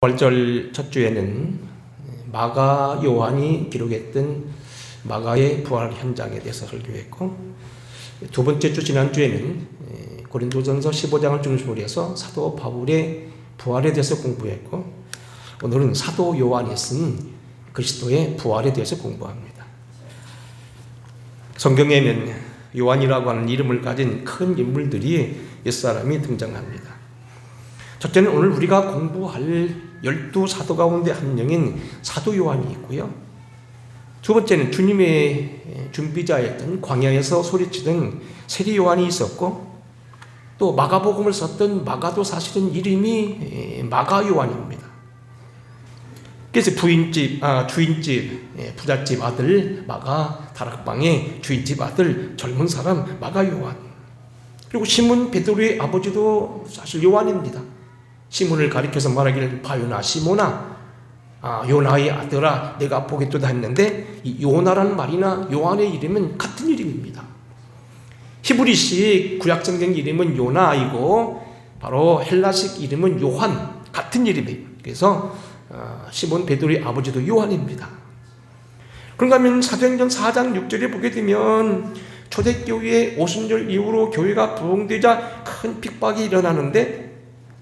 부활절 첫 주에는 마가 요한이 기록했던 마가의 부활 현장에 대해서 설교했고, 두 번째 주 지난주에는 고린도전서 15장을 중심으로 해서 사도 바울의 부활에 대해서 공부했고, 오늘은 사도 요한이 쓴 그리스도의 부활에 대해서 공부합니다. 성경에는 요한이라고 하는 이름을 가진 큰 인물들이 옛사람이 등장합니다. 첫째는 오늘 우리가 공부할 12사도 가운데 한 명인 사도 요한이 있고요. 두 번째는 주님의 준비자였던 광야에서 소리치던 세리 요한이 있었고, 또 마가복음을 썼던 마가도 사실은 이름이 마가 요한입니다. 그래서 주인집 부잣집 아들 마가, 다락방의 주인집 아들 젊은 사람 마가 요한, 그리고 시몬 베드로의 아버지도 사실 요한입니다. 시몬을 가리켜서 말하기를 바요나 시몬아, 요나의 아들아 내가 보겠도다 했는데, 이 요나라는 말이나 요한의 이름은 같은 이름입니다. 히브리식 구약성경 이름은 요나이고 바로 헬라식 이름은 요한, 같은 이름이에요. 그래서 시몬 베드로의 아버지도 요한입니다. 그런가 하면 사도행전 4장 6절에 보게 되면 초대교회의 오순절 이후로 교회가 부흥되자 큰 핍박이 일어나는데,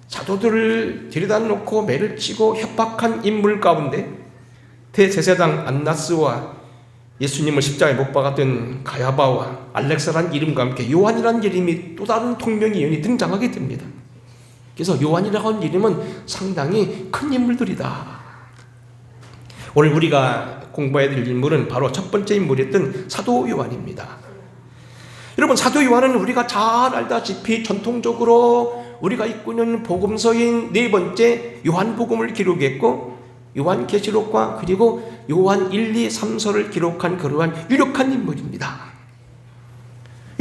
사도들을 데려다 놓고 매를 치고 협박한 인물 가운데 대제사장 안나스와 예수님을 십자가에 못 박았던 가야바와 알렉사라는 이름과 함께 요한이라는 이름이 또 다른 동명이인이 등장하게 됩니다. 그래서 요한이라고 하는 이름은 상당히 큰 인물들이다. 오늘 우리가 공부해야 될 인물은 바로 첫 번째 인물이었던 사도 요한입니다. 여러분, 사도 요한은 우리가 잘 알다시피 전통적으로 우리가 읽고 있는 복음서인 네 번째 요한복음을 기록했고, 요한계시록과 그리고 요한 1, 2, 3서를 기록한 그러한 유력한 인물입니다.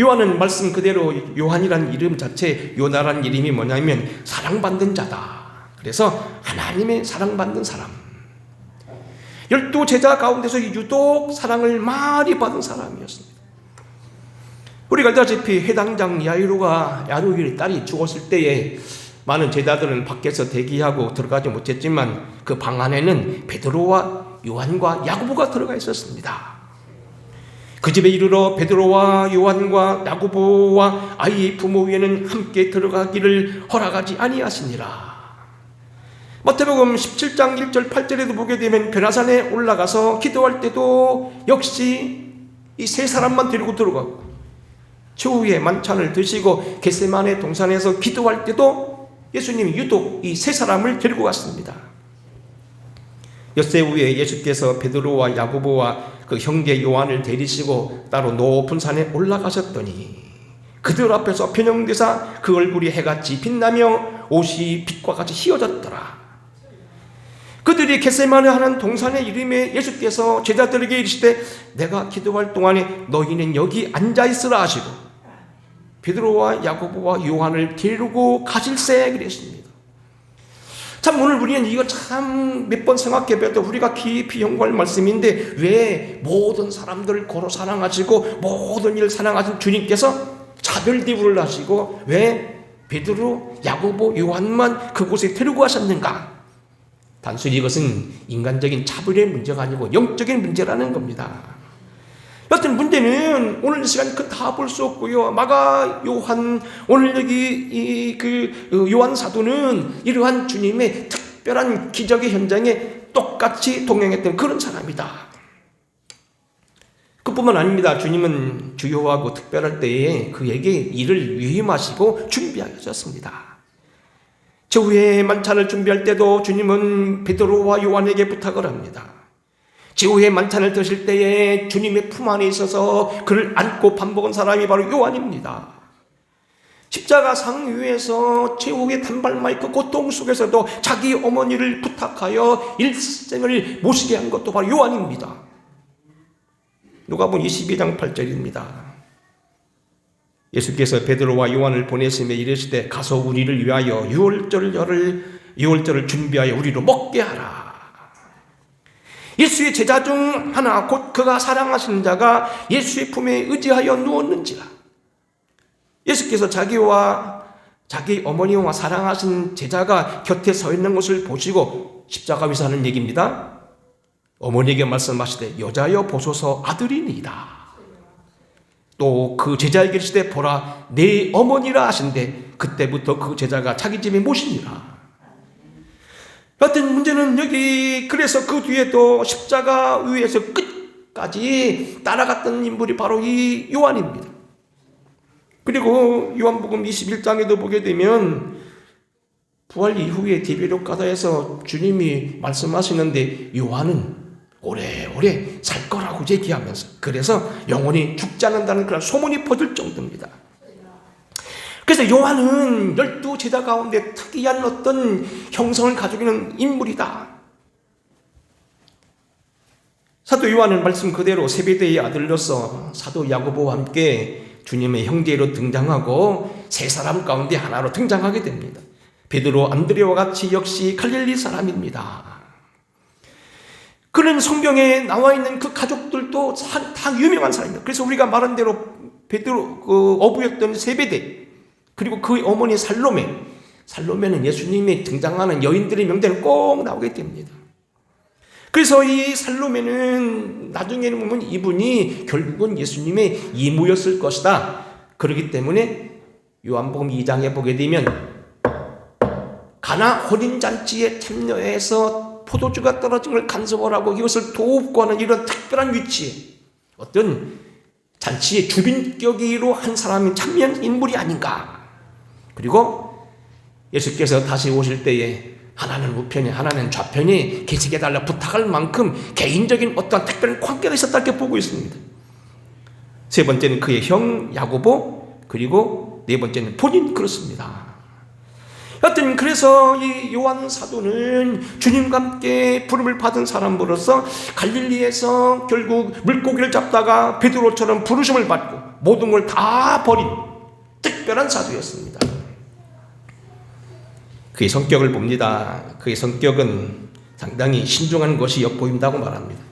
요한은 말씀 그대로 요한이라는 이름 자체, 요나라는 이름이 뭐냐면 사랑받는 자다. 그래서 하나님의 사랑받는 사람, 12제자 가운데서 유독 사랑을 많이 받은 사람이었습니다. 우리가 알다시피 해당장 야이로의 딸이 죽었을 때에 많은 제자들은 밖에서 대기하고 들어가지 못했지만 그 방 안에는 베드로와 요한과 야고보가 들어가 있었습니다. 그 집에 이르러 베드로와 요한과 야고보와 아이의 부모 위에는 함께 들어가기를 허락하지 아니하시니라. 마태복음 17장 1절 8절에도 보게 되면 변화산에 올라가서 기도할 때도 역시 이 세 사람만 데리고 들어가고, 최후의 만찬을 드시고 겟세마네 동산에서 기도할 때도 예수님이 유독 이 세 사람을 데리고 갔습니다. 엿새 후에 예수께서 베드로와 야고보와 그 형제 요한을 데리시고 따로 높은 산에 올라가셨더니 그들 앞에서 변형되사 그 얼굴이 해같이 빛나며 옷이 빛과 같이 휘어졌더라. 그들이 겟세마네 하는 동산의 이름에 예수께서 제자들에게 이르시되 내가 기도할 동안에 너희는 여기 앉아있으라 하시고 베드로와 야고보와 요한을 데리고 가실세 그랬습니다. 참, 오늘 우리는 이거 참 몇 번 생각해봐도 우리가 깊이 연구할 말씀인데, 왜 모든 사람들을 고루 사랑하시고 모든 일을 사랑하신 주님께서 차별 대우를 하시고 왜 베드로, 야고보, 요한만 그곳에 데리고 가셨는가? 단순히 이것은 인간적인 차별의 문제가 아니고 영적인 문제라는 겁니다. 여튼 문제는 오늘 이 시간 다 볼 수 없고요. 마가 요한, 오늘 여기 요한 사도는 이러한 주님의 특별한 기적의 현장에 똑같이 동행했던 그런 사람이다. 그뿐만 아닙니다. 주님은 주요하고 특별할 때에 그에게 일을 위임하시고 준비하셨습니다. 최후의 만찬을 준비할 때도 주님은 베드로와 요한에게 부탁을 합니다. 최후의 만찬을 드실 때에 주님의 품 안에 있어서 그를 안고 밥 먹은 사람이 바로 요한입니다. 십자가 상 위에서 최후의 단발마이크 고통 속에서도 자기 어머니를 부탁하여 일생을 모시게 한 것도 바로 요한입니다. 누가복음 22장 8절입니다. 예수께서 베드로와 요한을 보내시며 이르시되 가서 우리를 위하여 유월절을 준비하여 우리로 먹게 하라. 예수의 제자 중 하나, 곧 그가 사랑하시는 자가 예수의 품에 의지하여 누웠는지라. 예수께서 자기와 자기 어머니와 사랑하신 제자가 곁에 서 있는 것을 보시고 십자가 위에서 하는 얘기입니다. 어머니에게 말씀하시되 여자여 보소서 아들이니이다. 또 그 제자에게 이르시되 보라 내 어머니라 하신데 그때부터 그 제자가 자기 집에 모시니라. 여하튼 문제는 여기 그래서 그 뒤에 또 십자가 위에서 끝까지 따라갔던 인물이 바로 이 요한입니다. 그리고 요한복음 21장에도 보게 되면 부활 이후에 디베르 가다에서 주님이 말씀하시는데 요한은 오래오래 살 거라고 얘기하면서 그래서 영원히 죽지 않는다는 그런 소문이 퍼질 정도입니다. 그래서 요한은 12 제자 가운데 특이한 어떤 형성을 가지고 있는 인물이다. 사도 요한은 말씀 그대로 세베대의 아들로서 사도 야고보와 함께 주님의 형제로 등장하고 세 사람 가운데 하나로 등장하게 됩니다. 베드로, 안드레와 같이 역시 갈릴리 사람입니다. 그는 성경에 나와 있는 그 가족들도 다 유명한 사람입니다. 그래서 우리가 말한 대로 베드로 그 어부였던 세베대 그리고 그 어머니 살로메는 예수님이 등장하는 여인들의 명단에 꼭 나오게 됩니다. 그래서 이 살로메는 나중에는 보면 이분이 결국은 예수님의 이모였을 것이다. 그렇기 때문에 요한복음 2장에 보게 되면 가나 혼인잔치에 참여해서 포도주가 떨어진 걸 간섭을 하고 이것을 돕고 하는 이런 특별한 위치에 어떤 잔치의 주빈격으로 한 사람이 참여한 인물이 아닌가. 그리고 예수께서 다시 오실 때에 하나는 우편에 하나는 좌편에 계시게 달라 부탁할 만큼 개인적인 어떤 특별한 관계가 있었다 이렇게 보고 있습니다. 세 번째는 그의 형 야고보 그리고 네 번째는 본인 그렇습니다. 여하튼 그래서 이 요한 사도는 주님과 함께 부름을 받은 사람으로서 갈릴리에서 결국 물고기를 잡다가 베드로처럼 부르심을 받고 모든 걸 다 버린 특별한 사도였습니다. 그의 성격을 봅니다. 그의 성격은 상당히 신중한 것이 엿보인다고 말합니다.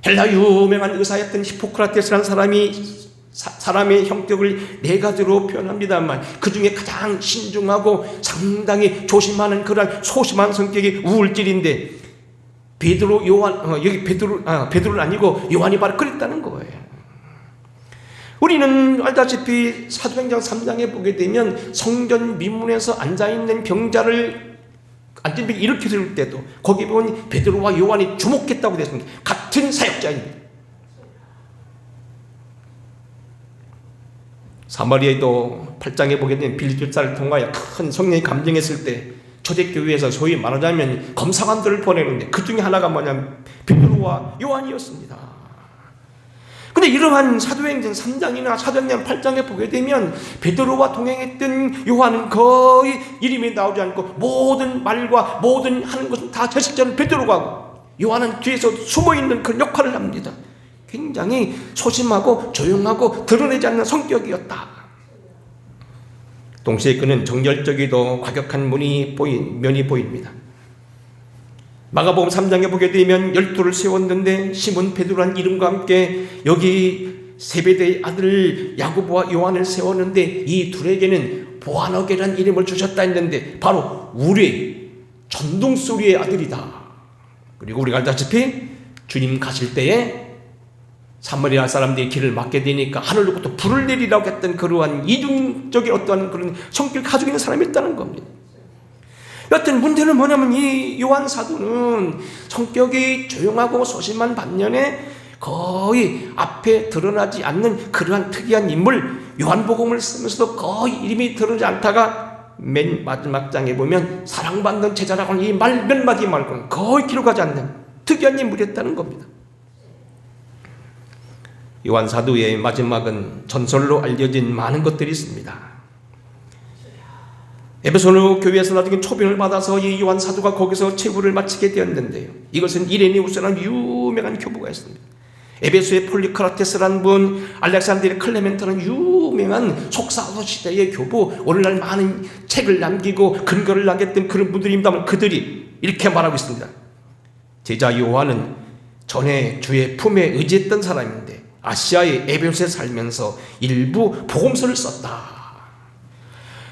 헬라 유명한 의사였던 히포크라테스라는 사람의 형격을 네 가지로 표현합니다만 그 중에 가장 신중하고 상당히 조심하는 그런 소심한 성격이 우울질인데 베드로 요한 여기 베드로는 아니고 요한이 바로 그랬다는 거예요. 우리는 알다시피 사도행전 3장에 보게 되면 성전 미문에서 앉아있는 병자를 일으킬 때도 거기 보면 베드로와 요한이 주목했다고 되어 있습니다. 같은 사역자입니다. 사마리아에도 8장에 보게 되면 빌립보사를 통하여 큰 성령이 감정했을 때 초대교회에서 소위 말하자면 검사관들을 보내는데 그 중에 하나가 뭐냐면 베드로와 요한이었습니다. 근데 이러한 사도행전 3장이나 사도행전 8장에 보게 되면 베드로와 동행했던 요한은 거의 이름이 나오지 않고 모든 말과 모든 하는 것은 다 제식자는 베드로가 하고 요한은 뒤에서 숨어있는 그런 역할을 합니다. 굉장히 소심하고 조용하고 드러내지 않는 성격이었다. 동시에 그는 정열적이고 과격한 면이 보입니다. 마가복음 3장에 보게 되면 12를 세웠는데 시몬 베드로라는 이름과 함께 여기 세베대의 아들 야고보와 요한을 세웠는데 이 둘에게는 보아너게라는 이름을 주셨다 했는데 바로 우리 전동소리의 아들이다. 그리고 우리가 알다시피 주님 가실 때에 사마리아 사람들이 길을 막게 되니까 하늘로부터 불을 내리라고 했던 그러한 이중적인 어떠한 그런 성격을 가지고 있는 사람이었다는 겁니다. 여하튼 문제는 뭐냐면 이 요한 사도는 성격이 조용하고 소심한 반면에 거의 앞에 드러나지 않는 그러한 특이한 인물, 요한복음을 쓰면서도 거의 이름이 드러나지 않다가 맨 마지막 장에 보면 사랑받는 제자라고 하는 이 말 몇 마디 말고는 거의 기록하지 않는 특이한 인물이었다는 겁니다. 요한 사도의 마지막은 전설로 알려진 많은 것들이 있습니다. 에베소로 교회에서 나중에 초빙을 받아서 이 요한 사도가 거기서 체부를 마치게 되었는데요. 이것은 이레니우스라는 유명한 교부가 있습니다. 에베소의 폴리크라테스라는 분, 알렉산드리아 클레멘트라는 유명한 속사도 시대의 교부, 오늘날 많은 책을 남기고 근거를 남겼던 그런 분들입니다만 그들이 이렇게 말하고 있습니다. 제자 요한은 전에 주의 품에 의지했던 사람인데 아시아의 에베소에 살면서 일부 복음서를 썼다.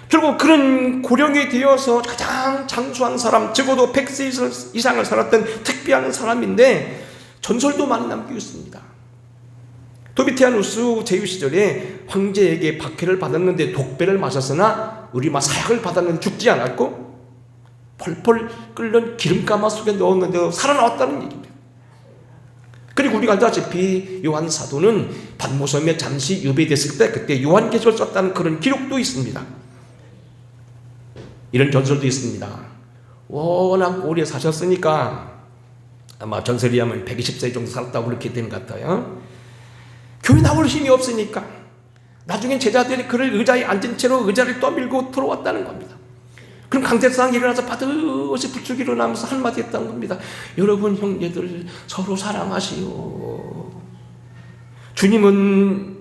결국 그런 고령이 되어서 가장 장수한 사람, 적어도 100세 이상을 살았던 특별한 사람인데 전설도 많이 남기고 있습니다. 도미티아누스 제위 시절에 황제에게 박해를 받았는데 독배를 마셨으나 의리마 사약을 받았는데 죽지 않았고 펄펄 끓는 기름가마 속에 넣었는데 살아나왔다는 얘기입니다. 그리고 우리가 알다시피 요한 사도는 반모섬에 잠시 유배됐을 때 그때 요한계시록을 썼다는 그런 기록도 있습니다. 이런 전설도 있습니다. 워낙 오래 사셨으니까 아마 전설이 하면 120세 정도 살았다고 그렇게 된 것 같아요. 교회 나올 힘이 없으니까 나중엔 제자들이 그를 의자에 앉은 채로 의자를 떠밀고 들어왔다는 겁니다. 그럼 강대상이 일어나서 바듯이 부축 일어나면서 한마디 했다는 겁니다. 여러분 형제들 서로 사랑하시오. 주님은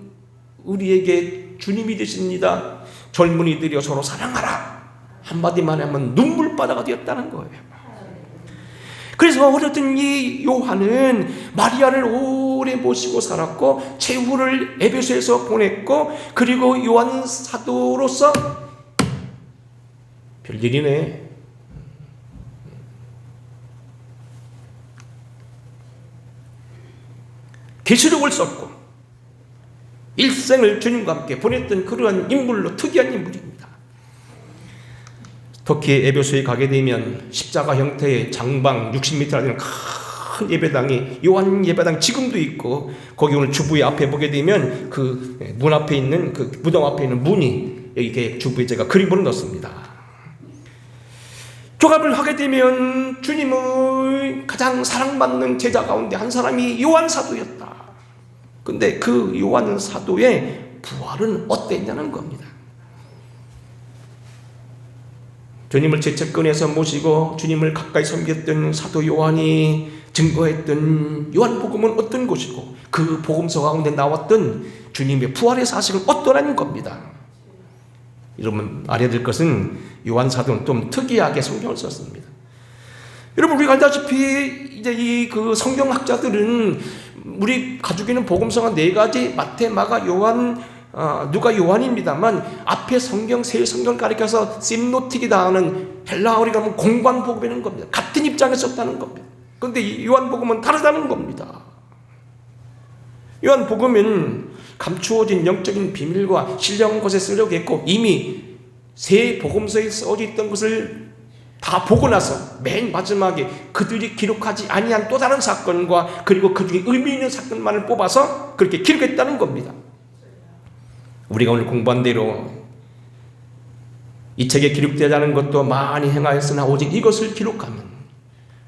우리에게 주님이 되십니다. 젊은이들이여 서로 사랑하라. 한마디만 하면 눈물바다가 되었다는 거예요. 그래서 어쨌든 이 요한은 마리아를 오래 모시고 살았고 최후를 에베소에서 보냈고 그리고 요한 사도로서 별일이네. 계시록을 썼고 일생을 주님과 함께 보냈던 그러한 인물로 특이한 인물입니다. 터키 에베소에 가게 되면 십자가 형태의 장방 60m나 되는 큰 예배당이 요한 예배당 지금도 있고 거기 오늘 주부의 앞에 보게 되면 그 문 앞에 있는 그 무덤 앞에 있는 문이 여기 주부에 제가 그림으로 넣습니다. 조갑을 하게 되면 주님의 가장 사랑받는 제자 가운데 한 사람이 요한 사도였다. 근데 그 요한 사도의 부활은 어땠냐는 겁니다. 주님을 제책권에서 모시고 주님을 가까이 섬겼던 사도 요한이 증거했던 요한복음은 어떤 것이고 그 복음서 가운데 나왔던 주님의 부활의 사실은 어떠라는 겁니다. 여러분 알아야 될 것은 요한 사도는 좀 특이하게 성경을 썼습니다. 여러분 우리가 알다시피 이제 이 그 성경학자들은 우리 가지고 있는 복음서가 4가지 마태, 마가, 요한, 누가 요한입니다만 앞에 성경 세 성경 가리켜서 심노틱이다 하는 헬라어로 하면 공관 복음이라는 겁니다. 같은 입장에 썼다는 겁니다. 그런데 요한 복음은 다르다는 겁니다. 요한 복음은 감추어진 영적인 비밀과 신령한 것에 쓰려고 했고 이미 세 복음서에 써져 있던 것을 다 보고 나서 맨 마지막에 그들이 기록하지 아니한 또 다른 사건과 그리고 그 중에 의미 있는 사건만을 뽑아서 그렇게 기록했다는 겁니다. 우리가 오늘 공부한 대로 이 책에 기록되지 않은 것도 많이 행하였으나 오직 이것을 기록하면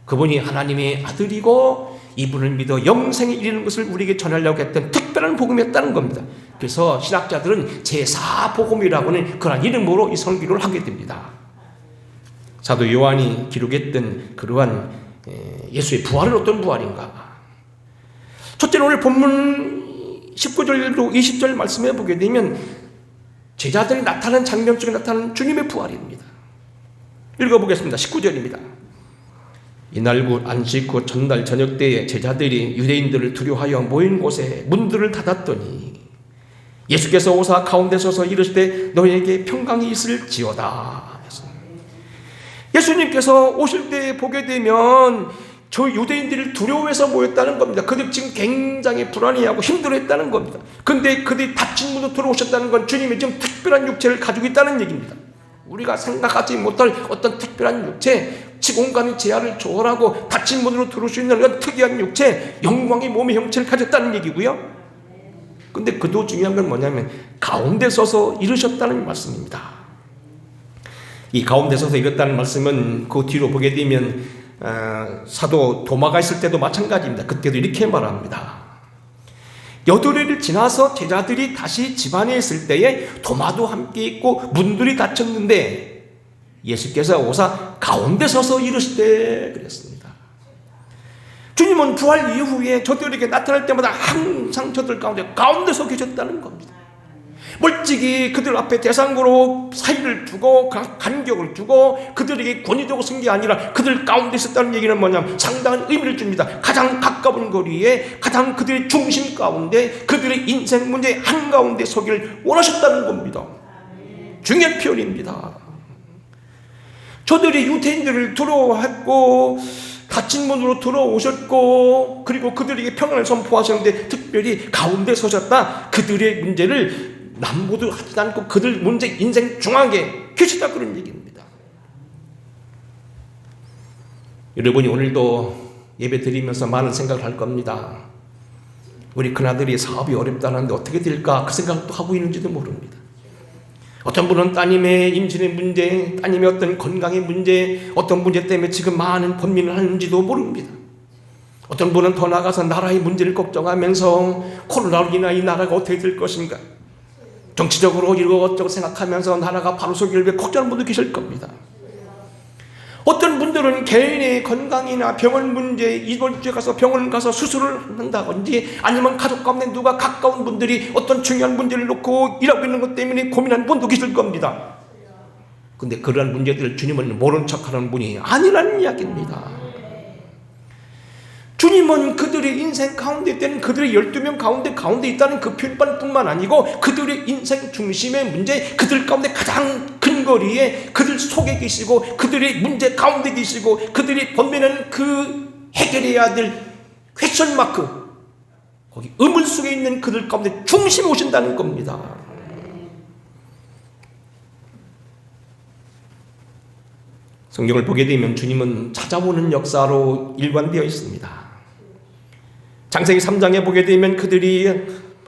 그분이 하나님의 아들이고 이분을 믿어 영생에 이르는 것을 우리에게 전하려고 했던 특별한 복음이었다는 겁니다. 그래서 신학자들은 제4복음이라고는 그런 이름으로 이 설교를 하게 됩니다. 사도 요한이 기록했던 그러한 예수의 부활은 어떤 부활인가? 첫째는 오늘 본문 19절로 20절 말씀해 보게 되면 제자들이 나타난 장면 중에 나타나는 주님의 부활입니다. 읽어보겠습니다. 19절입니다. 이날 곧 안식 후 전날 저녁 때에 제자들이 유대인들을 두려워하여 모인 곳에 문들을 닫았더니 예수께서 오사 가운데 서서 이르시되 너희에게 평강이 있을지어다. 예수님께서 오실 때 보게 되면 저 유대인들을 두려워해서 모였다는 겁니다. 그들 지금 굉장히 불안해하고 힘들어했다는 겁니다. 근데 그들이 닫힌 문으로 들어오셨다는 건 주님이 지금 특별한 육체를 가지고 있다는 얘기입니다. 우리가 생각하지 못할 어떤 특별한 육체, 시공간의 제한을 초월하고 닫힌 문으로 들어올 수 있는 그런 특이한 육체, 영광의 몸의 형체를 가졌다는 얘기고요. 근데 그도 중요한 건 뭐냐면 가운데 서서 이르셨다는 말씀입니다. 이 가운데 서서 이뤘다는 말씀은 그 뒤로 보게 되면 사도 도마가 있을 때도 마찬가지입니다. 그때도 이렇게 말합니다. 여드레를 지나서 제자들이 다시 집안에 있을 때에 도마도 함께 있고 문들이 닫혔는데 예수께서 오사 가운데 서서 이르시되 그랬습니다. 주님은 부활 이후에 저들에게 나타날 때마다 항상 저들 가운데 서 계셨다는 겁니다. 멀찍이 그들 앞에 대상으로 사이를 두고 간격을 두고 그들에게 권위되고 쓴 게 아니라 그들 가운데 있었다는 얘기는 뭐냐면 상당한 의미를 줍니다. 가장 가까운 거리에 가장 그들의 중심 가운데 그들의 인생 문제 한가운데 서기를 원하셨다는 겁니다. 중요한 표현입니다. 저들이 유대인들을 두려워했고 닫힌 문으로 들어오셨고 그리고 그들에게 평안을 선포하셨는데 특별히 가운데 서셨다. 그들의 문제를 남보도 하지 않고 그들 문제 인생 중앙에 계시다 그런 얘기입니다. 여러분이 오늘도 예배 드리면서 많은 생각을 할 겁니다. 우리 큰아들이 사업이 어렵다는데 어떻게 될까 그 생각도 하고 있는지도 모릅니다. 어떤 분은 따님의 임신의 문제, 따님의 어떤 건강의 문제, 어떤 문제 때문에 지금 많은 번민을 하는지도 모릅니다. 어떤 분은 더 나아가서 나라의 문제를 걱정하면서 코로나로 인하여 이 나라가 어떻게 될 것인가, 정치적으로 이것저것 생각하면서 나라가 바로 서기를 위해 걱정하는 분도 계실 겁니다. 어떤 분들은 개인의 건강이나 병원 문제, 이번 주에 가서 병원 가서 수술을 한다든지 아니면 가족 가운데 누가 가까운 분들이 어떤 중요한 문제를 놓고 일하고 있는 것 때문에 고민하는 분도 계실 겁니다. 근데 그러한 문제들을 주님은 모른 척하는 분이 아니라는 이야기입니다. 주님은 그들의 인생 가운데 있다는 그들의 12명 가운데 있다는 그 표현뿐만 아니고 그들의 인생 중심의 문제, 그들 가운데 가장 근거리에 그들 속에 계시고 그들의 문제 가운데 계시고 그들이 번뇌는 그 해결해야 될 퀘스천 마크, 거기 의문 속에 있는 그들 가운데 중심에 오신다는 겁니다. 성경을 보게 되면 주님은 찾아오는 역사로 일관되어 있습니다. 창세기 3장에 보게 되면 그들이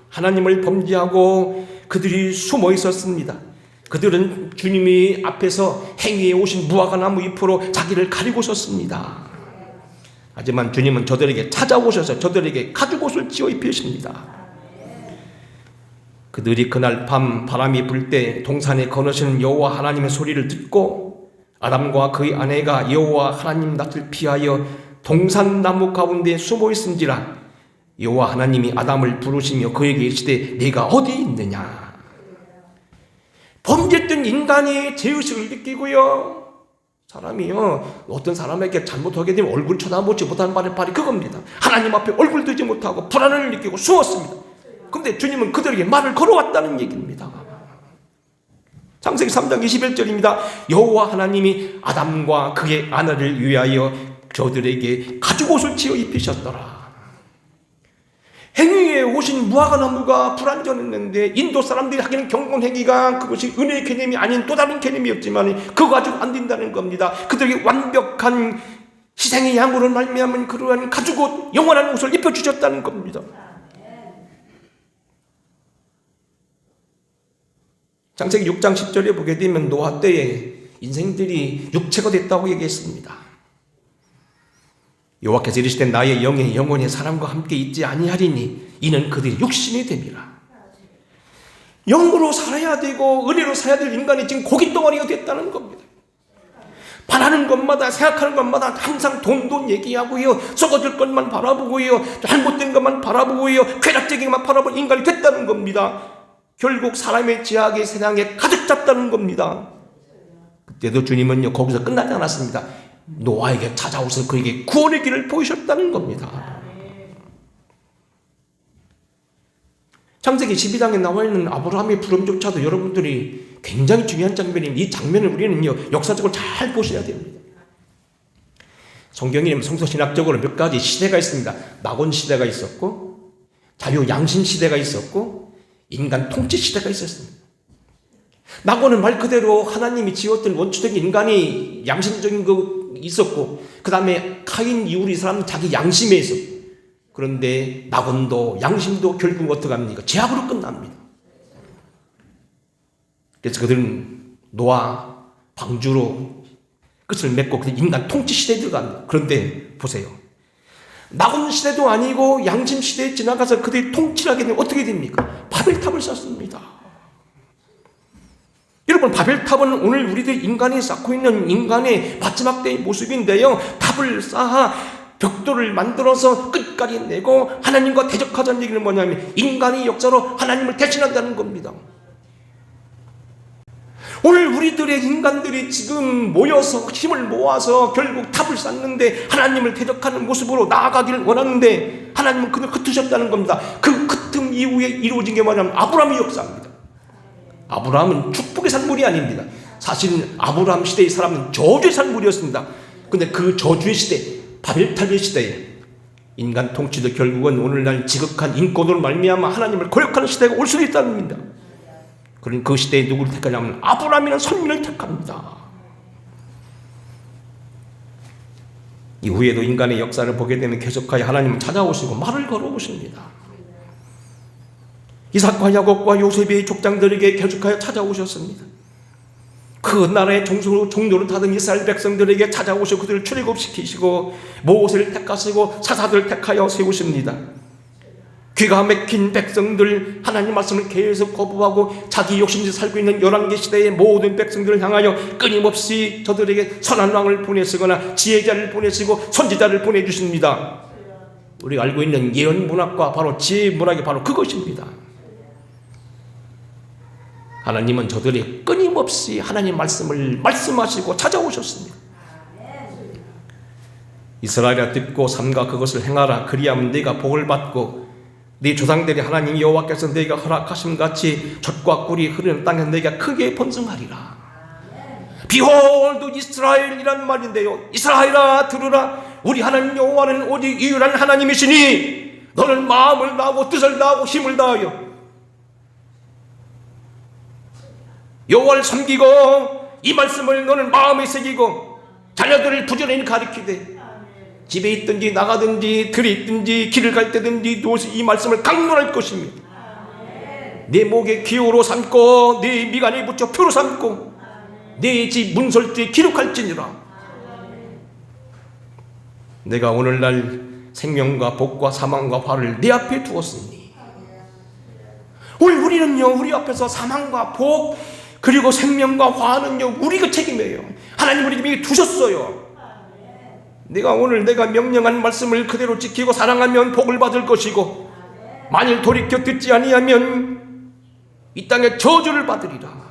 하나님을 범죄하고 그들이 숨어 있었습니다. 그들은 주님이 앞에서 행위해 오신 무화과 나무 잎으로 자기를 가리고 섰습니다. 하지만 주님은 저들에게 찾아오셔서 저들에게 가죽옷을 지어 입히십니다. 그들이 그날 밤 바람이 불 때 동산에 거느시는 여호와 하나님의 소리를 듣고 아담과 그의 아내가 여호와 하나님 낯을 피하여 동산나무 가운데 숨어 있은지라 여호와 하나님이 아담을 부르시며 그에게 이르시되 네가 어디 있느냐. 범죄했던 인간이 죄의식을 느끼고요, 사람이요 어떤 사람에게 잘못하게 되면 얼굴 쳐다보지 못하는 말이 그겁니다. 하나님 앞에 얼굴 들지 못하고 불안을 느끼고 숨었습니다. 그런데 주님은 그들에게 말을 걸어왔다는 얘기입니다. 창세기 3장 21절입니다. 여호와 하나님이 아담과 그의 아내를 위하여 저들에게 가죽옷을 지어 입히셨더라. 행위에 오신 무화과 나무가 불완전했는데 인도 사람들이 하기는 경건 행위가 그것이 은혜의 개념이 아닌 또 다른 개념이었지만 그거 가지고 안 된다는 겁니다. 그들에게 완벽한 희생의 양으로 말미암은 그러한 가죽옷, 영원한 옷을 입혀주셨다는 겁니다. 창세기 6장 10절에 보게 되면 노아 때에 인생들이 육체가 됐다고 얘기했습니다. 여호와께서 이르시되 나의 영이 영원히 사람과 함께 있지 아니하리니 이는 그들이 육신이 됨이라. 영으로 살아야 되고 은혜로 살아야 될 인간이 지금 고깃덩어리가 됐다는 겁니다. 바라는 것마다 생각하는 것마다 항상 돈 얘기하고요, 썩어질 것만 바라보고요, 잘못된 것만 바라보고요, 쾌락적인 것만 바라보는 인간이 됐다는 겁니다. 결국 사람의 죄악의 세상에 가득 찼다는 겁니다. 그때도 주님은요 거기서 끝나지 않았습니다. 노아에게 찾아오셔서 그에게 구원의 길을 보이셨다는 겁니다. 창세기 12장에 나와 있는 아브라함의 부름조차도 여러분들이 굉장히 중요한 장면인 이 장면을 우리는요 역사적으로 잘 보셔야 됩니다. 성경에 성서신학적으로 몇 가지 시대가 있습니다. 낙원 시대가 있었고 자유 양심 시대가 있었고 인간 통치 시대가 있었습니다. 낙원은 말 그대로 하나님이 지었던 원초적인 인간이 양심적인 거 있었고 그 다음에 카인 이후로 이 사람은 자기 양심에 있었고, 그런데 낙원도 양심도 결국 어떻게 합니까? 죄악으로 끝납니다. 그래서 그들은 노아 방주로 끝을 맺고 인간 통치 시대에 들어갑니다. 그런데 보세요, 낙원 시대도 아니고 양심 시대에 지나가서 그들이 통치를 하게 되면 어떻게 됩니까? 바벨탑을 쌓습니다. 여러분, 바벨탑은 오늘 우리들 인간이 쌓고 있는 인간의 마지막 때의 모습인데요, 탑을 쌓아 벽돌을 만들어서 끝까지 내고 하나님과 대적하자는 얘기는 뭐냐면 인간이 역사로 하나님을 대신한다는 겁니다. 오늘 우리들의 인간들이 지금 모여서 힘을 모아서 결국 탑을 쌓는데 하나님을 대적하는 모습으로 나아가기를 원하는데 하나님은 그걸 흩으셨다는 겁니다. 그 흩음 이후에 이루어진 게 뭐냐면 아브라함의 역사입니다. 아브라함은 축복의 산물이 아닙니다. 사실은 아브라함 시대의 사람은 저주의 산물이었습니다. 근데 그 저주의 시대, 바벨탑의 시대에 인간 통치도 결국은 오늘날 지극한 인권으로 말미암아 하나님을 거역하는 시대가 올 수도 있다는 겁니다. 그런 그 시대에 누구를 택하냐면 아브라함이라는 선민을 택합니다. 이후에도 인간의 역사를 보게 되면 계속하여 하나님은 찾아오시고 말을 걸어오십니다. 이삭과 야곱과 요셉의 족장들에게 계속하여 찾아오셨습니다. 그 나라의 종로를 타던 이스라엘 백성들에게 찾아오시고 그들을 출애굽시키시고 모세를 택하시고 사사들을 택하여 세우십니다. 귀가 막힌 백성들, 하나님 말씀을 계속 거부하고 자기 욕심대로 살고 있는 열왕기 시대의 모든 백성들을 향하여 끊임없이 저들에게 선한 왕을 보내시거나 지혜자를 보내시고 선지자를 보내주십니다. 우리가 알고 있는 예언 문학과 바로 지혜 문학이 바로 그것입니다. 하나님은 저들이 끊임없이 하나님 말씀을 말씀하시고 찾아오셨습니다. 이스라엘아 듣고 삼가 그것을 행하라. 그리하면 네가 복을 받고 네 조상들이 하나님 여호와께서 네가 허락하심 같이 젖과 꿀이 흐르는 땅에 네가 크게 번성하리라. 비홀도 이스라엘이란 말인데요. 이스라엘아 들으라. 우리 하나님 여호와는 오직 유일한 하나님이시니 너는 마음을 다하고 뜻을 다하고 힘을 다하여 여호와를 섬기고 이 말씀을 너는 마음에 새기고 자녀들을 부지런히 가르치되 집에 있든지 나가든지 들에 있든지 길을 갈 때든지 누워서 이 말씀을 강론할 것이며 내 목에 기호로 삼고 내 미간에 붙여 표로 삼고 내 집 문설주에 기록할지니라. 내가 오늘날 생명과 복과 사망과 화를 내 앞에 두었으니 오늘 우리는요 우리 앞에서 사망과 복 그리고 생명과 화는요 우리가 책임이에요. 하나님 우리 집에 두셨어요. 내가 오늘 내가 명령한 말씀을 그대로 지키고 사랑하면 복을 받을 것이고 만일 돌이켜 듣지 아니하면 이 땅에 저주를 받으리라.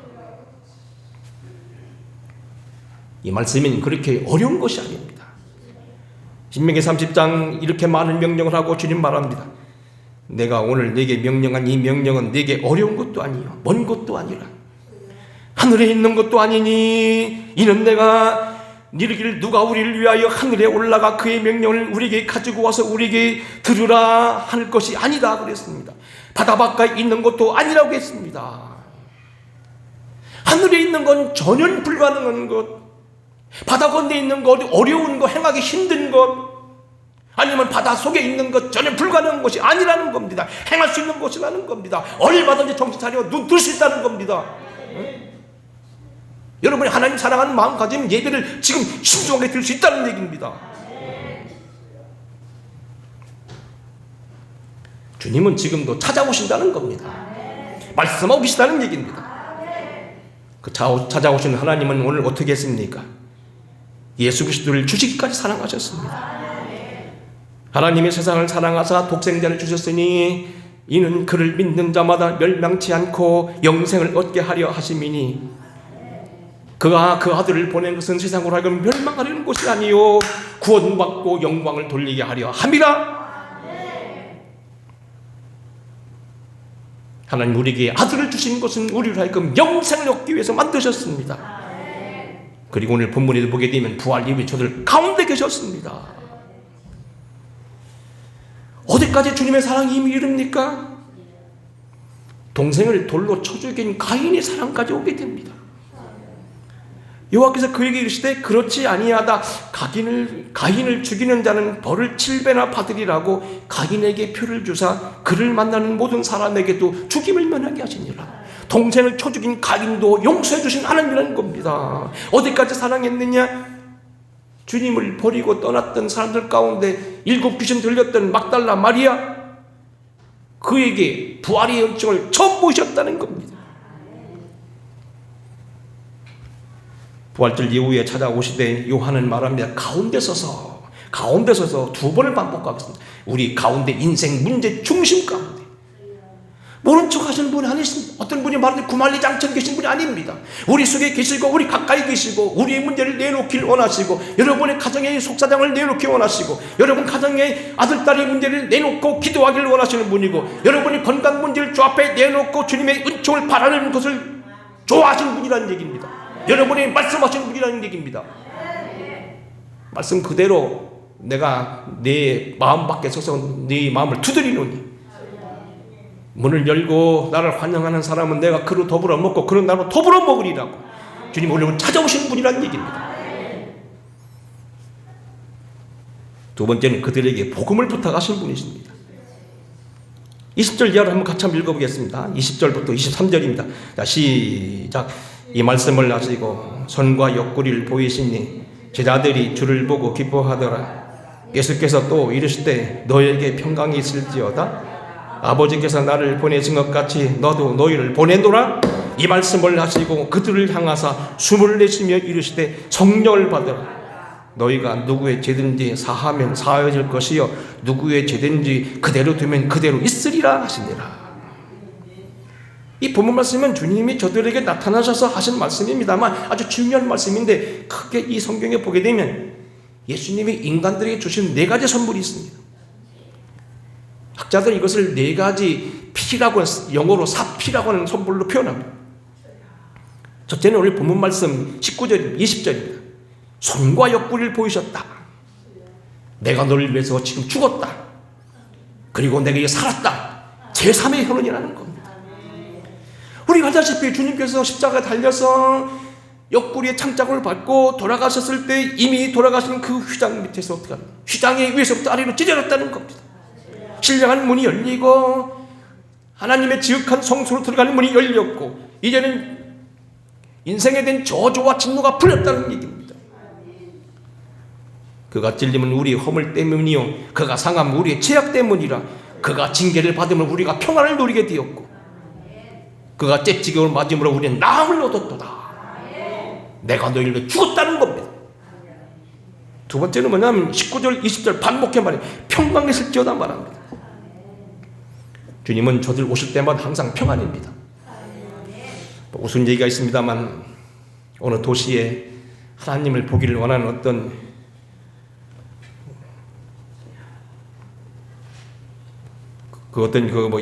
이 말씀은 그렇게 어려운 것이 아닙니다. 신명기 30장 이렇게 많은 명령을 하고 주님 말합니다. 내가 오늘 네게 명령한 이 명령은 네게 어려운 것도 아니요 먼 것도 아니라 하늘에 있는 것도 아니니 이는 내가 이르기를 누가 우리를 위하여 하늘에 올라가 그의 명령을 우리에게 가지고 와서 우리에게 들으라 할 것이 아니다 그랬습니다. 바다 바깥에 있는 것도 아니라고 했습니다. 하늘에 있는 건 전혀 불가능한 것, 바다 건너에 있는 것, 어려운 것, 행하기 힘든 것, 아니면 바다 속에 있는 것 전혀 불가능한 것이 아니라는 겁니다. 행할 수 있는 것이라는 겁니다. 얼마든지 정신 차려 눈 뜰 수 있다는 겁니다. 여러분이 하나님 사랑하는 마음 가지면 예배를 지금 신중하게 드릴 수 있다는 얘기입니다. 주님은 지금도 찾아오신다는 겁니다. 말씀하고 계시다는 얘기입니다. 그 찾아오신 하나님은 오늘 어떻게 했습니까? 예수 그리스도를 주시기까지 사랑하셨습니다. 하나님의 세상을 사랑하사 독생자를 주셨으니 이는 그를 믿는 자마다 멸망치 않고 영생을 얻게 하려 하심이니 그가 그 아들을 보낸 것은 세상으로 하여금 멸망하려는 것이 아니요 구원받고 영광을 돌리게 하려 함이라. 하나님 우리에게 아들을 주신 것은 우리를 하여금 영생을 얻기 위해서 만드셨습니다. 그리고 오늘 본문에도 보게 되면 부활 이후에 저들 가운데 계셨습니다. 어디까지 주님의 사랑이 힘이 이릅니까? 동생을 돌로 쳐 죽인 가인의 사랑까지 오게 됩니다. 여호와께서 그에게 이르시되 그렇지 아니하다 가인을 죽이는 자는 벌을 7배나 받으리라고 가인에게 표를 주사 그를 만나는 모든 사람에게도 죽임을 면하게 하시니라. 동생을 쳐 죽인 가인도 용서해 주신 하나님이라는 겁니다. 어디까지 사랑했느냐? 주님을 버리고 떠났던 사람들 가운데 7 귀신 들렸던 막달라 마리아, 그에게 부활의 영증을 처음 보이셨다는 겁니다. 부활절 이후에 찾아오시되 요한은 말합니다. 가운데 서서 2번을 반복하겠습니다. 우리 가운데 인생 문제 중심 가운데 모른 척 하시는 분이 아니십니다. 어떤 분이 말하는 구만리장처럼 계신 분이 아닙니다. 우리 속에 계시고 우리 가까이 계시고 우리의 문제를 내놓기를 원하시고 여러분의 가정의 속사정을 내놓기 원하시고 여러분 가정의 아들 딸의 문제를 내놓고 기도하기를 원하시는 분이고 여러분이 건강 문제를 주 앞에 내놓고 주님의 은총을 바라는 것을 좋아하시는 분이라는 얘기입니다. 여러분이 말씀하시는 분이라는 얘기입니다. 말씀 그대로 내가 내 마음 밖에 서서 네 마음을 두드리노니 문을 열고 나를 환영하는 사람은 내가 그로 더불어 먹고 그는 나로 더불어 먹으리라고 주님 오늘 찾아오신 분이라는 얘기입니다. 두 번째는 그들에게 복음을 부탁하신 분이십니다. 20절 이하로 한번 같이 한번 읽어보겠습니다. 20절부터 23절입니다. 자, 시작. 이 말씀을 하시고 손과 옆구리를 보이시니 제자들이 주를 보고 기뻐하더라. 예수께서 또 이르시되 너에게 평강이 있을지어다. 아버지께서 나를 보내신 것 같이 너도 너희를 보내노라. 이 말씀을 하시고 그들을 향하사 숨을 내쉬며 이르시되 성령을 받으라. 너희가 누구의 죄든지 사하면 사하여질 것이요 누구의 죄든지 그대로 두면 그대로 있으리라 하시니라. 이 본문 말씀은 주님이 저들에게 나타나셔서 하신 말씀입니다만 아주 중요한 말씀인데 크게 이 성경에 보게 되면 예수님이 인간들에게 주신 네 가지 선물이 있습니다. 학자들은 이것을 네 가지 피라고 영어로 사피라고 하는 선물로 표현합니다. 첫째는 오늘 본문 말씀 19절 20절입니다. 손과 옆구리를 보이셨다. 내가 너를 위해서 지금 죽었다. 그리고 내게 살았다. 제3의 혈원이라는 겁니다. 우리가 알다시피 주님께서 십자가에 달려서 옆구리에 창자국을 받고 돌아가셨을 때 이미 돌아가신 그 휘장 밑에서 어떻게 합니까? 휘장의 위에서부터 아래로 찢어졌다는 겁니다. 신령한 문이 열리고 하나님의 지극한 성소로 들어가는 문이 열렸고 이제는 인생에 대한 저주와 진노가 풀렸다는 얘기입니다. 그가 찔림은 우리의 허물 때문이요 그가 상함은 우리의 죄악 때문이라. 그가 징계를 받으면 우리가 평안을 누리게 되었고 그가 째찍임을 맞음으로 우리는 나음을 얻었도다. 내가 너희를 위해 죽었다는 겁니다. 두 번째는 뭐냐면 19절 20절 반복해 말해 평강이 있을지어다 말합니다. 주님은 저들 오실 때마다 항상 평안입니다. 무슨 얘기가 있습니다만 어느 도시에 하나님을 보기를 원하는 어떤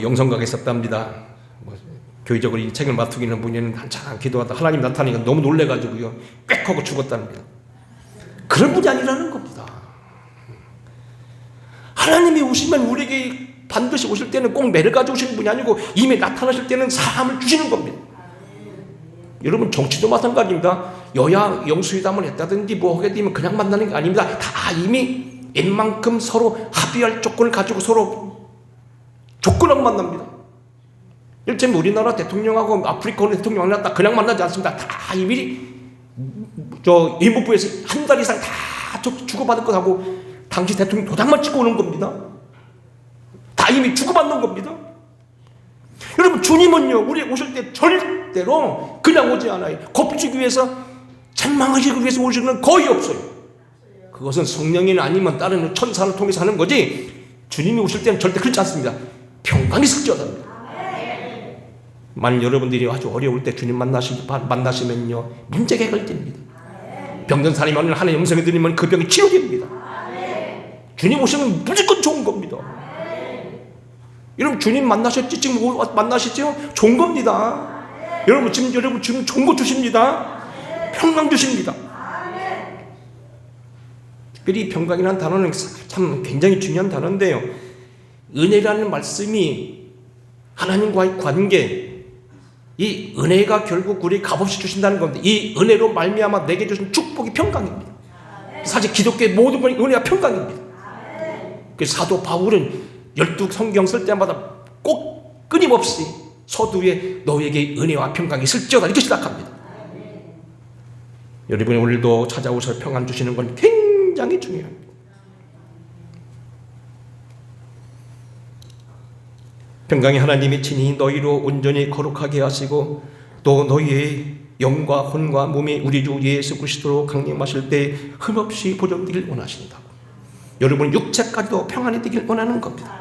영성가가 있었답니다. 교회적으로 이 책을 맡기는 분이 한참 기도하다 하나님 나타나니까 너무 놀래가지고요 꽥 하고 죽었답니다. 그런 분이 아니라는 겁니다. 하나님이 오시면 우리에게 반드시 오실 때는 꼭 매를 가지고 오시는 분이 아니고 이미 나타나실 때는 사함을 주시는 겁니다. 여러분 정치도 마찬가지입니다. 여야 영수회담을 했다든지 뭐 하게 되면 그냥 만나는 게 아닙니다. 다 이미 웬만큼 서로 합의할 조건을 가지고 서로 조건하고 만납니다. 일제면 우리나라 대통령하고 아프리카 대통령 만났다 그냥 만나지 않습니다. 다 이미 외무부에서 한 달 이상 다 주고받을 것 하고 당시 대통령 도장만 찍고 오는 겁니다. 다 이미 주고받는 겁니다. 여러분 주님은요 우리 오실 때 절대로 그냥 오지 않아요. 곱주기 위해서 책망하시기 위해서 오시는 건 거의 없어요. 그것은 성령이 아니면 다른 천사를 통해서 하는 거지 주님이 오실 때는 절대 그렇지 않습니다. 평강이 있을지어다. 만일 여러분들이 아주 어려울 때 주님 만나시면요 문제가 해결됩니다. 병든 사람이 하나님의 음성을 들으면 그 병이 치료됩니다. 주님 오시면 무조건 좋은 겁니다. 여러분 주님 만나셨지? 지금 만나시죠? 좋은 겁니다. 여러분 지금 좋은 거 주십니다. 평강 주십니다. 특별히 평강이라는 단어는 참 굉장히 중요한 단어인데요. 은혜라는 말씀이 하나님과의 관계, 이 은혜가 결국 우리 값없이 주신다는 겁니다. 이 은혜로 말미암아 내게 주신 축복이 평강입니다. 사실 기독교의 모든 건 은혜와 평강입니다. 그래서 사도 바울은 12 성경 쓸 때마다 꼭 끊임없이 서두에 너에게 은혜와 평강이 있을지어다 이렇게 시작합니다. 여러분이 오늘도 찾아오셔서 평안 주시는 건 굉장히 중요합니다. 평강의 하나님이 친히 너희로 온전히 거룩하게 하시고 또 너희의 영과 혼과 몸이 우리 주 예수 그리스도로 강림하실 때 흠없이 보존되길 원하신다고. 여러분 육체까지도 평안이 되길 원하는 겁니다.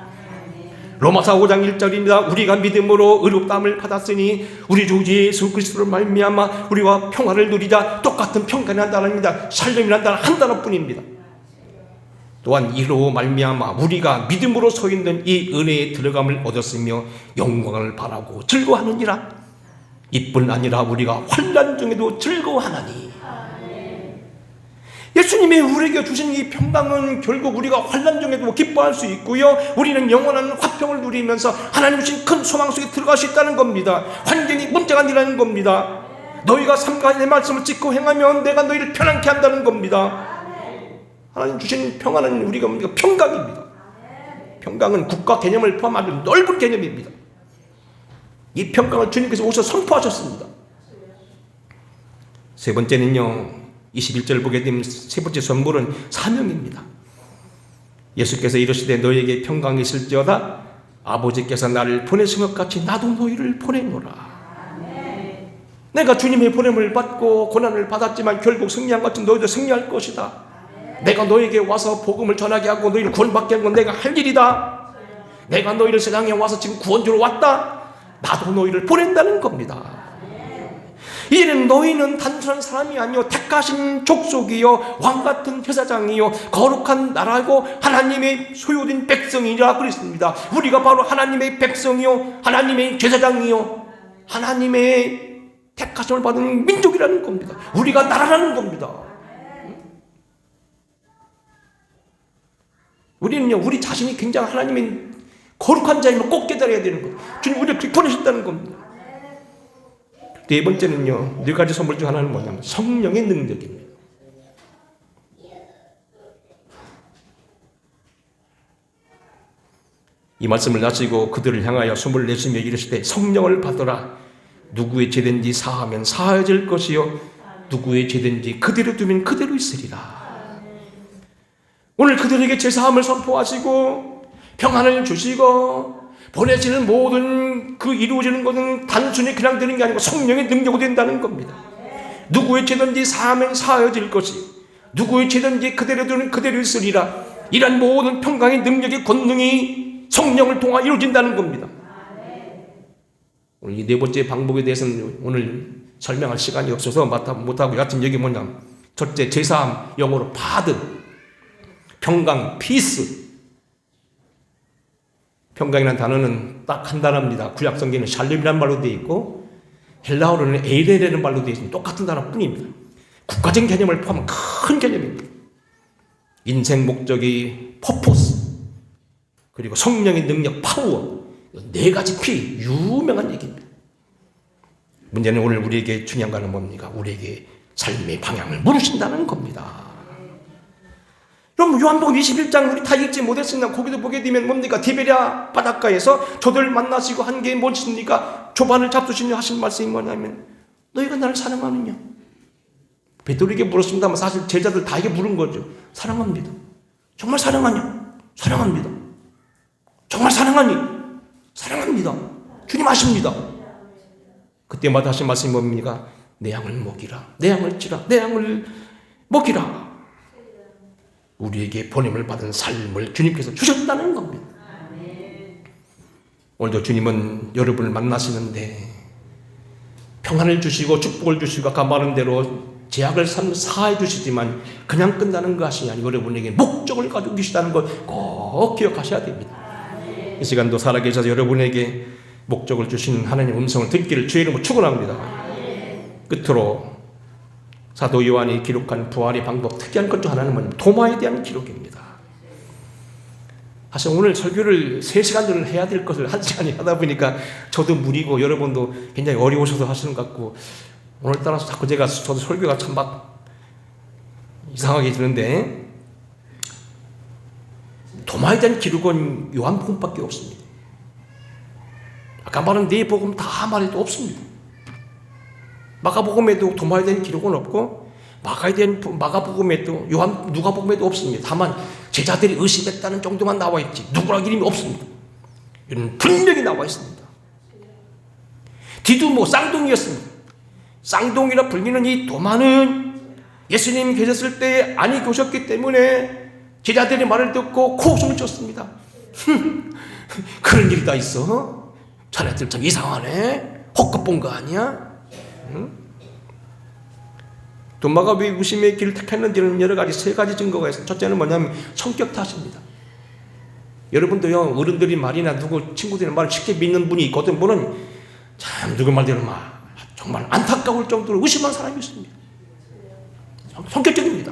로마서 5장 1절입니다. 우리가 믿음으로 의롭다함을 받았으니 우리 주 예수 그리스도로 말미암아 우리와 평화를 누리자. 똑같은 평강이라는 단어입니다. 샬롬이라는 단어 한 단어뿐입니다. 또한 이로 말미암아 우리가 믿음으로 서 있는 이 은혜에 들어감을 얻었으며 영광을 바라고 즐거워하느니라. 이뿐 아니라 우리가 환난 중에도 즐거워하나니. 예수님이 우리에게 주신 이 평강은 결국 우리가 환난 중에도 기뻐할 수 있고요, 우리는 영원한 화평을 누리면서 하나님 주신 큰 소망 속에 들어갈 수 있다는 겁니다. 환경이 문제가 아니라는 겁니다. 너희가 삼가 내 말씀을 짓고 행하면 내가 너희를 편안케 한다는 겁니다. 하나님 주신 평안은 우리가 뭡니까? 평강입니다. 평강은 국가 개념을 포함한 넓은 개념입니다. 이 평강을 주님께서 오셔서 선포하셨습니다. 세 번째는요, 21절 보게 되면 세 번째 선물은 사명입니다. 예수께서 이르시되 너희에게 평강이 있을지어다 아버지께서 나를 보내신 것 같이 나도 너희를 보내노라. 내가 주님의 보냄을 받고 고난을 받았지만 결국 승리한 것 같이 너희도 승리할 것이다. 내가 너에게 와서 복음을 전하게 하고 너희를 구원받게 한 건 내가 할 일이다. 내가 너희를 세상에 와서 지금 구원주로 왔다. 나도 너희를 보낸다는 겁니다. 이는 너희는 단순한 사람이 아니요 택하신 족속이요 왕같은 제사장이요 거룩한 나라고 하나님의 소유된 백성이라 그랬습니다. 우리가 바로 하나님의 백성이요 하나님의 제사장이요 하나님의 택하심을 받은 민족이라는 겁니다. 우리가 나라라는 겁니다. 우리는요, 우리 자신이 굉장히 하나님의 거룩한 자임을 꼭 깨달아야 되는 거예요. 주님 우리를 보내셨다는 겁니다. 네 번째는요, 네 가지 선물 중 하나는 뭐냐면 성령의 능력입니다. 이 말씀을 마치고 그들을 향하여 숨을 내쉬며 이르시되 성령을 받으라. 누구의 죄든지 사하면 사해질 것이요 누구의 죄든지 그대로 두면 그대로 있으리라. 오늘 그들에게 제사함을 선포하시고 평안을 주시고 보내지는 모든 그 이루어지는 것은 단순히 그냥 되는 게 아니고 성령의 능력으로 된다는 겁니다. 누구의 죄든지 사하면 사해질 것이 누구의 죄든지 그대로 두면 그대로 있으리라. 이런 모든 평강의 능력의 권능이 성령을 통하 이루어진다는 겁니다. 오늘 이 네 번째 방법에 대해서는 오늘 설명할 시간이 없어서 못하고 같은 얘기 뭐냐면 첫째 제사함, 영어로 받은 평강, 피스. 평강이라는 단어는 딱 한 단어입니다. 구약 성경에는 샬롬이라는 말로 되어 있고 헬라어로는 에이레라는 말로 되어 있습니다. 똑같은 단어뿐입니다. 국가적인 개념을 포함한 큰 개념입니다. 인생 목적이 퍼포스, 그리고 성령의 능력, 파워, 네 가지 P, 유명한 얘기입니다. 문제는 오늘 우리에게 중요한 거는 뭡니까? 우리에게 삶의 방향을 물으신다는 겁니다. 그럼 요한복음 21장 우리 다 읽지 못했으나 거기도 보게 되면 뭡니까? 디베랴 바닷가에서 저들 만나시고 한 게 무엇입니까? 조반을 잡수시며 하신 말씀이 뭐냐면 너희가 나를 사랑하느냐? 베드로에게 물었습니다만 사실 제자들 다에게 물은 거죠. 사랑합니다. 정말 사랑하냐? 사랑합니다. 정말 사랑하니? 사랑합니다. 주님 아십니다. 그때마다 하신 말씀이 뭡니까? 내 양을 먹이라. 내 양을 찌라. 내 양을 먹이라. 우리에게 보냄을 받은 삶을 주님께서 주셨다는 겁니다. 오늘도 주님은 여러분을 만나시는데 평안을 주시고 축복을 주시고 아까 말한 대로 제약을 사해 주시지만 그냥 끝나는 것이 아니고 여러분에게 목적을 가지고 계시다는 걸 꼭 기억하셔야 됩니다. 이 시간도 살아계셔서 여러분에게 목적을 주시는 하나님의 음성을 듣기를 주의 이름으로 축원합니다. 끝으로 사도 요한이 기록한 부활의 방법 특이한 것 중 하나는 뭐냐면 도마에 대한 기록입니다. 사실 오늘 설교를 3시간 정도 해야 될 것을 1시간이 하다 보니까 저도 무리고 여러분도 굉장히 어려우셔서 하시는 것 같고 오늘따라 자꾸 저도 설교가 참 막 이상하게 드는데 도마에 대한 기록은 요한복음밖에 없습니다. 아까 말한 네 복음 다 말해도 없습니다. 마가복음에도 도마에 대한 기록은 없고 마가복음에도 누가복음에도 없습니다. 다만 제자들이 의심했다는 정도만 나와 있지 누구라 이름이 없습니다. 이는 분명히 나와 있습니다. 디두모 쌍둥이였습니다. 쌍둥이라 불리는 이 도마는 예수님이 계셨을 때 안이 계셨기 때문에 제자들의 말을 듣고 코웃음을 쳤습니다. 그런 일이 다 있어? 자네들 참 이상하네. 헛것 본 거 아니야? 도마가 왜 의심의 길을 택했는지는 여러 가지 3가지 증거가 있습니다. 첫째는 뭐냐면 성격 탓입니다. 여러분도요 어른들이 말이나 누구 친구들의 말을 쉽게 믿는 분이 있고 어떤 분은 참 누구 말대로 막 정말 안타까울 정도로 의심한 사람이 있습니다. 성격적입니다.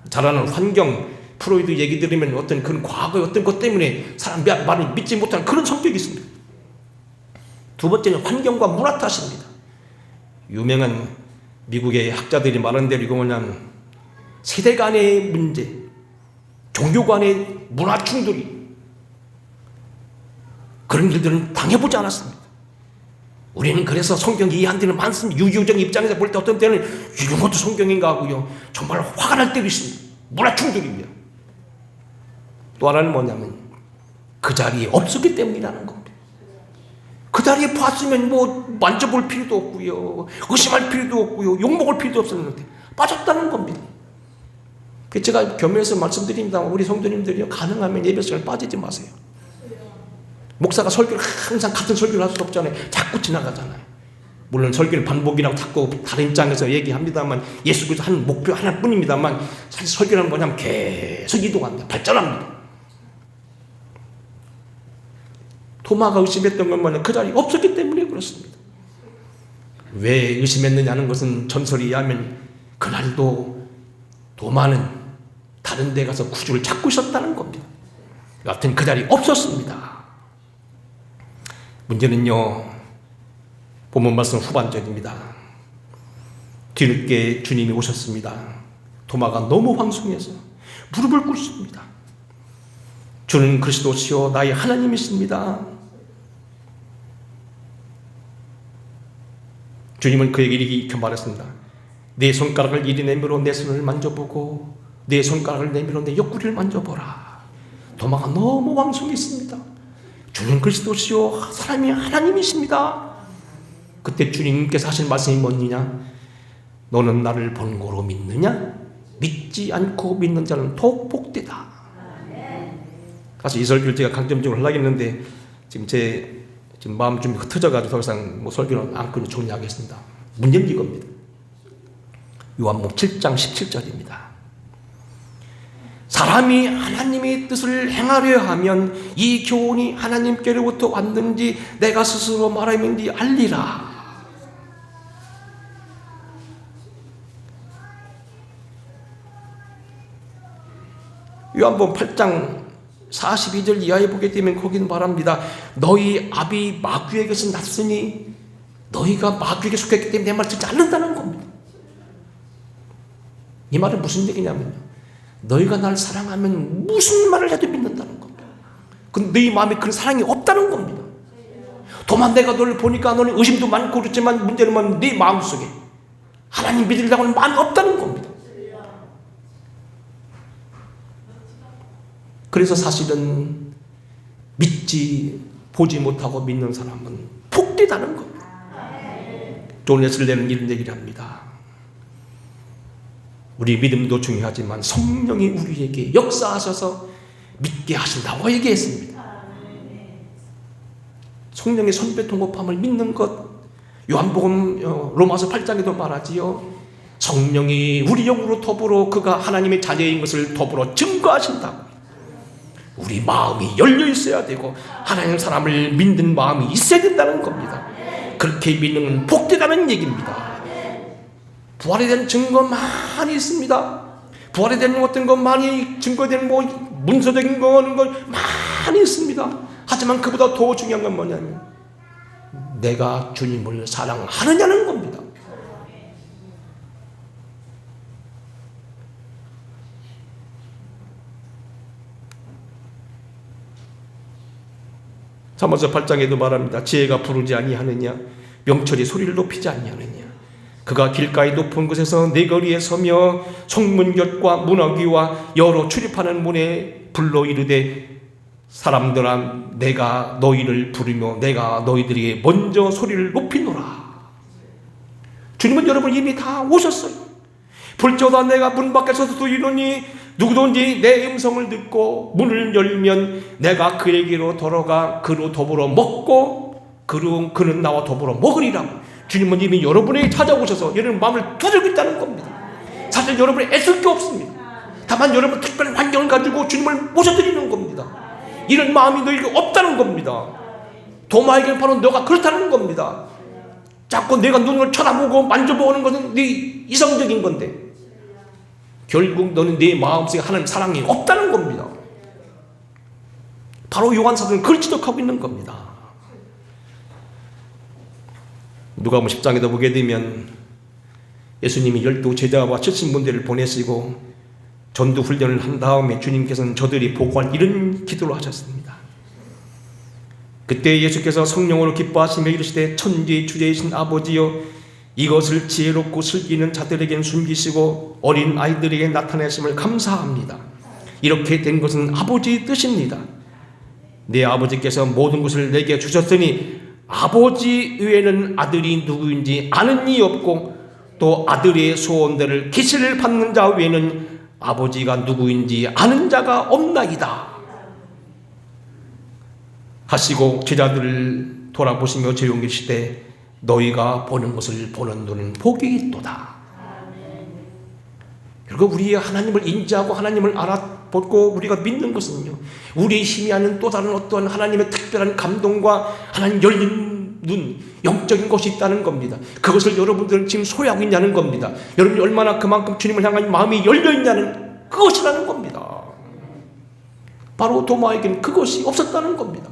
자라는 환경, 프로이드 얘기 들으면 어떤 그런 과거의 어떤 것 때문에 사람 말을 믿지 못하는 그런 성격이 있습니다. 두 번째는 환경과 문화 탓입니다. 유명한 미국의 학자들이 말한 대로 이거 뭐냐면 세대 간의 문제, 종교 간의 문화 충돌이, 그런 일들은 당해보지 않았습니다. 우리는 그래서 성경 이해 안 되는 많습니다. 유교적 입장에서 볼 때 어떤 때는 이런 것도 성경인가 하고요, 정말 화가 날 때도 있습니다. 문화 충돌입니다. 또 하나는 뭐냐면 그 자리에 없었기 때문이라는 겁니다. 그 자리에 봤으면 뭐 만져볼 필요도 없고요, 의심할 필요도 없고요, 욕먹을 필요도 없었는데 빠졌다는 겁니다. 제가 겸해서 말씀드립니다. 우리 성도님들이요, 가능하면 예배 시간에 빠지지 마세요. 목사가 설교를 항상 같은 설교를 할 수 없잖아요. 자꾸 지나가잖아요. 물론 설교를 반복이라고 자꾸 다른 입장에서 얘기합니다만 예수 그리스도 한 목표 하나뿐입니다만 사실 설교는 뭐냐면 계속 이동합니다. 발전합니다. 도마가 의심했던 건 뭐냐, 그 자리에 없었기 때문에 그렇습니다. 왜 의심했느냐는 것은 전설에 의하면 그날도 도마는 다른 데 가서 구주를 찾고 있었다는 겁니다. 여하튼 그 자리에 없었습니다. 문제는요, 본문 말씀 후반절입니다. 뒤늦게 주님이 오셨습니다. 도마가 너무 황송해서 무릎을 꿇습니다. 주는 그리스도시요 나의 하나님이십니다. 주님은 그에게 이렇게 말했습니다. 내 손가락을 이리 내밀어 내 손을 만져보고 내 손가락을 내밀어 내 옆구리를 만져보라. 도마가 너무 황송했습니다. 주는 그리스도시요 사람이 하나님이십니다. 그때 주님께서 하신 말씀이 뭐냐? 너는 나를 본고로 믿느냐? 믿지 않고 믿는 자는 더욱 복되다. 사실 이 설교를 제가 강점적으로 하려고 했는데 지금 마음 좀 흩어져가지고 더 이상 뭐 설교는 안 끊고 정리하겠습니다. 문제는 이겁니다. 요한복음 7장 17절입니다. 사람이 하나님의 뜻을 행하려 하면 이 교훈이 하나님께로부터 왔는지 내가 스스로 말하는지 알리라. 요한복음 8장 42절 이하에 보게 되면 거기는 말합니다. 너희 아비 마귀에게서 났으니 너희가 마귀에게 속했기 때문에 내 말 듣지 않는다는 겁니다. 이 말은 무슨 얘기냐면요, 너희가 날 사랑하면 무슨 말을 해도 믿는다는 겁니다. 근데 너희 마음에 그런 사랑이 없다는 겁니다. 도만 내가 너를 보니까 너는 의심도 많고 그렇지만 문제는 뭐냐면 네 마음속에 하나님 믿으려고 하는 마음이 없다는 겁니다. 그래서 사실은 믿지 보지 못하고 믿는 사람은 복되다는 겁니다. 존 웨슬리는 이런 얘기를 합니다. 우리 믿음도 중요하지만 성령이 우리에게 역사하셔서 믿게 하신다고 얘기했습니다. 성령의 선배통곡함을 믿는 것, 요한복음 로마서 8장에도 말하지요. 성령이 우리 영으로 더불어 그가 하나님의 자녀인 것을 더불어 증거하신다고. 우리 마음이 열려 있어야 되고 하나님 사람을 믿는 마음이 있어야 된다는 겁니다. 그렇게 믿는 건 복되다는 얘기입니다. 부활에 대한 증거 많이 있습니다. 부활에 대한 어떤 것 많이 증거되는 뭐 문서적인 거는 걸 많이 있습니다. 하지만 그보다 더 중요한 건 뭐냐면 내가 주님을 사랑하느냐는 겁니다. 사무서 8장에도 말합니다. 지혜가 부르지 아니하느냐, 명철이 소리를 높이지 아니하느냐. 그가 길가의 높은 곳에서 내 거리에 서며 성문곁과 문화귀와 여러 출입하는 문에 불러 이르되 사람들아 내가 너희를 부르며 내가 너희들에게 먼저 소리를 높이노라. 주님은 여러분 이미 다 오셨어요. 볼지어다 내가 문 밖에 서서 이르니 누구든지 내 음성을 듣고 문을 열면 내가 그에게로 돌아가 그로 더불어 먹고 그는 나와 더불어 먹으리라고. 주님은 이미 여러분에게 찾아오셔서 여러분 마음을 두들고 있다는 겁니다. 사실 여러분이 애쓸 게 없습니다. 다만 여러분 특별한 환경을 가지고 주님을 모셔드리는 겁니다. 이런 마음이 너에게 없다는 겁니다. 도마에게는 바로 너가 그렇다는 겁니다. 자꾸 내가 눈을 쳐다보고 만져보는 것은 네 이성적인 건데 결국 너는 내 마음속에 하나님 사랑이 없다는 겁니다. 바로 요한 사도는 그걸 지적하고 있는 겁니다. 누가복음 10장에도 보게 되면 예수님이 12 제자와 70군대를 보내시고 전도 훈련을 한 다음에 주님께서는 저들이 보고한 이런 기도를 하셨습니다. 그때 예수께서 성령으로 기뻐하시며 이르시되 천지의 주제이신 아버지여 이것을 지혜롭고 슬기는 자들에게는 숨기시고 어린 아이들에게 나타내심을 감사합니다. 이렇게 된 것은 아버지의 뜻입니다. 내 아버지께서 모든 것을 내게 주셨으니 아버지 외에는 아들이 누구인지 아는 이 없고 또 아들의 소원대를 계시를 받는 자 외에는 아버지가 누구인지 아는 자가 없나이다 하시고 제자들을 돌아보시며 조용히 시되 너희가 보는 것을 보는 눈은 복이 있도다. 결국 우리 하나님을 인지하고 하나님을 알아보고 우리가 믿는 것은요, 우리의 힘이 아닌 또 다른 어떠한 하나님의 특별한 감동과 하나님 열린 눈, 영적인 것이 있다는 겁니다. 그것을 여러분들은 지금 소유하고 있냐는 겁니다. 여러분이 얼마나 그만큼 주님을 향한 마음이 열려있냐는 그것이라는 겁니다. 바로 도마에게는 그것이 없었다는 겁니다.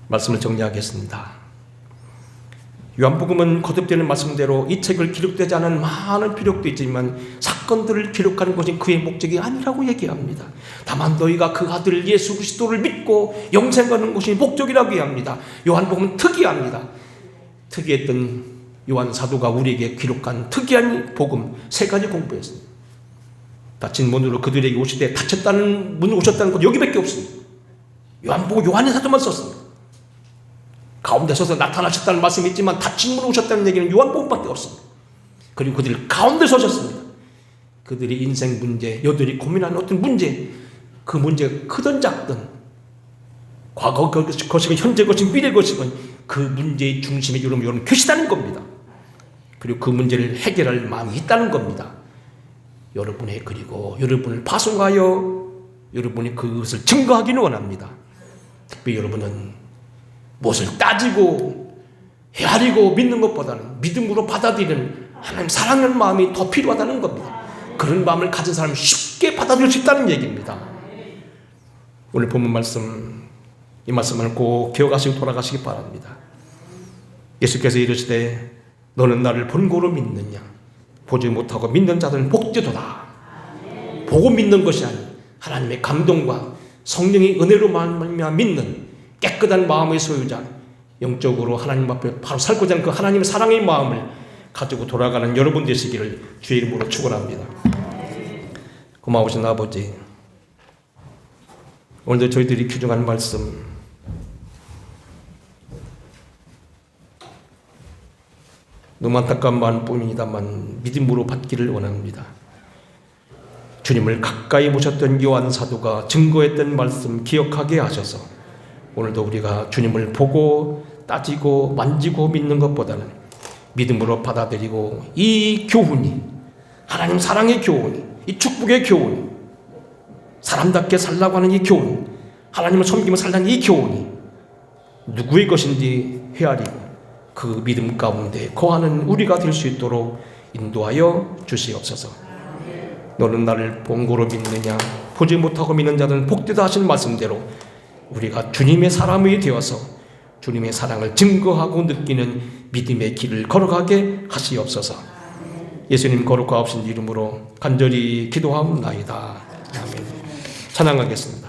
말씀을 정리하겠습니다. 요한복음은 거듭되는 말씀대로 이 책을 기록되지 않은 많은 표력도 있지만 사건들을 기록하는 것이 그의 목적이 아니라고 얘기합니다. 다만 너희가 그 아들 예수 그리스도를 믿고 영생하는 것이 목적이라고 얘기합니다. 요한복음은 특이합니다. 특이했던 요한 사도가 우리에게 기록한 특이한 복음 3가지 공부했습니다. 닫힌 문으로 그들에게 오시되 닫혔다는 문으로 오셨다는 것 여기밖에 없습니다. 요한복음 요한의 사도만 썼습니다. 가운데 서서 나타나셨다는 말씀이 있지만 닫힌 문으로 오셨다는 얘기는 요한복음밖에 없습니다. 그리고 그들이 가운데 서셨습니다. 그들의 인생 문제, 여들이 고민하는 어떤 문제, 그 문제가 크든 작든 과거 것이건 현재 것이건 미래 것이건 그 문제의 중심에 여러분 계시다는 겁니다. 그리고 그 문제를 해결할 마음이 있다는 겁니다. 여러분의 그리고 여러분을 파송하여 여러분이 그것을 증거하기는 원합니다. 특별히 여러분은 무엇을 따지고 헤아리고 믿는 것보다는 믿음으로 받아들이는 하나님 사랑하는 마음이 더 필요하다는 겁니다. 그런 마음을 가진 사람이 쉽게 받아들일 수 있다는 얘기입니다. 오늘 본문 말씀, 이 말씀을 꼭 기억하시고 돌아가시기 바랍니다. 예수께서 이르시되 너는 나를 본고로 믿느냐? 보지 못하고 믿는 자들은 복되도다. 보고 믿는 것이 아닌 하나님의 감동과 성령의 은혜로 말미암아 믿는 깨끗한 마음의 소유자, 영적으로 하나님 앞에 바로 살고자 하는 그 하나님의 사랑의 마음을 가지고 돌아가는 여러분 되시기를 주의 이름으로 축원합니다. 고마우신 아버지, 오늘도 저희들이 귀중한 말씀 너무 안타까운 마음뿐입니다만 믿음으로 받기를 원합니다. 주님을 가까이 모셨던 요한 사도가 증거했던 말씀 기억하게 하셔서 오늘도 우리가 주님을 보고 따지고 만지고 믿는 것보다는 믿음으로 받아들이고 이 교훈이 하나님 사랑의 교훈이 이 축복의 교훈이 사람답게 살라고 하는 이 교훈 하나님을 섬기며 살라는 이 교훈이 누구의 것인지 헤아리고 그 믿음 가운데 거하는 우리가 될 수 있도록 인도하여 주시옵소서. 너는 나를 본고로 믿느냐? 보지 못하고 믿는 자들은 복되다 하신 말씀대로 우리가 주님의 사람이 되어서 주님의 사랑을 증거하고 느끼는 믿음의 길을 걸어가게 하시옵소서. 예수님 거룩하옵신 이름으로 간절히 기도하옵나이다. 아멘. 찬양하겠습니다.